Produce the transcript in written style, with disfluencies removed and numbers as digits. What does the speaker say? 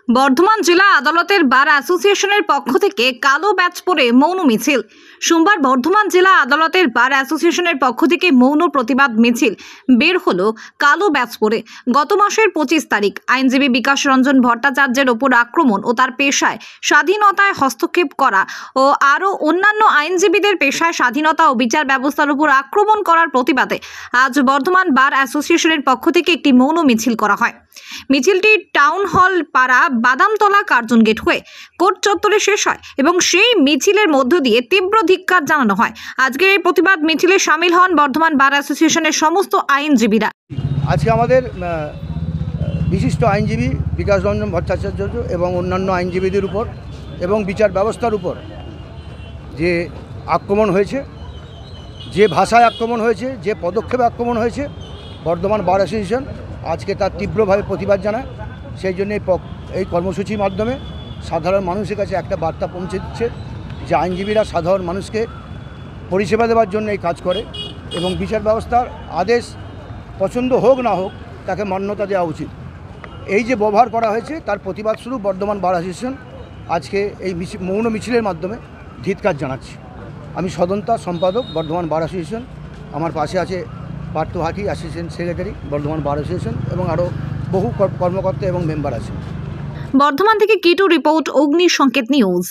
বর্ধমান জেলা আদালতের বার অ্যাসোসিয়েশনের পক্ষ থেকে কালো ব্যাচ পরে মৌন মিছিল। সোমবার বর্ধমান জেলা আদালতের বার অ্যাসোসিয়েশনের পক্ষ থেকে মৌন প্রতিবাদ মিছিল বের হলো কালো ব্যাচ পরে। গত মাসের 25 তারিখ আইনজীবী বিকাশ রঞ্জন ভট্টাচার্যের ওপর আক্রমণ ও তার পেশায় স্বাধীনতায় হস্তক্ষেপ করা ও আরও অন্যান্য আইনজীবীদের পেশায় স্বাধীনতা ও বিচার ব্যবস্থার উপর আক্রমণ করার প্রতিবাদে আজ বর্ধমান বার অ্যাসোসিয়েশনের পক্ষ থেকে একটি মৌন মিছিল করা হয়। মিছিলটি টাউন হল পাড়া বাদামতলা কার্জন গেট হয়ে কোর্ট চত্বরে শেষ হয় এবং সেই মিছিলের মধ্য দিয়ে তীব্র ধিক্কার জানানো হয়। আজকের এই প্রতিবাদ মিছিলে সামিল হন বর্ধমান বার অ্যাসোসিয়েশনের সমস্ত আইনজীবীরা। আজকে আমাদের বিশিষ্ট আইনজীবী বিকাশ রঞ্জন ভট্টাচার্য এবং অন্যান্য আইনজীবীদের উপর এবং বিচার ব্যবস্থার উপর যে আক্রমণ হয়েছে, যে ভাষায় আক্রমণ হয়েছে, যে পদক্ষেপে আক্রমণ হয়েছে, বর্ধমান বার অ্যাসোসিয়েশন আজকে তার তীব্রভাবে প্রতিবাদ জানায়। সেই জন্য এই কর্মসূচির মাধ্যমে সাধারণ মানুষের কাছে একটা বার্তা পৌঁছে দিচ্ছে যে আইনজীবীরা সাধারণ মানুষকে পরিষেবা দেওয়ার জন্য এই কাজ করে এবং বিচার ব্যবস্থার আদেশ পছন্দ হোক না হোক তাকে মান্যতা দেওয়া উচিত। এই যে ব্যবহার করা হয়েছে তার প্রতিবাদ স্বরূপ বর্ধমান বার অ্যাসোসিয়েশন আজকে এই মৌন মিছিলের মাধ্যমে ধিক্কার জানাচ্ছি। আমি সদন্তা সম্পাদক বর্ধমান বার অ্যাসোসিয়েশন, আমার পাশে আছে Partha Haki assistant secretary Bardhaman bar association এবং আরও বহু কর্মকর্তা এবং মেম্বার আছেন। বর্ধমান থেকে কিটু রিপোর্ট, অগ্নি সংকেত নিউজ।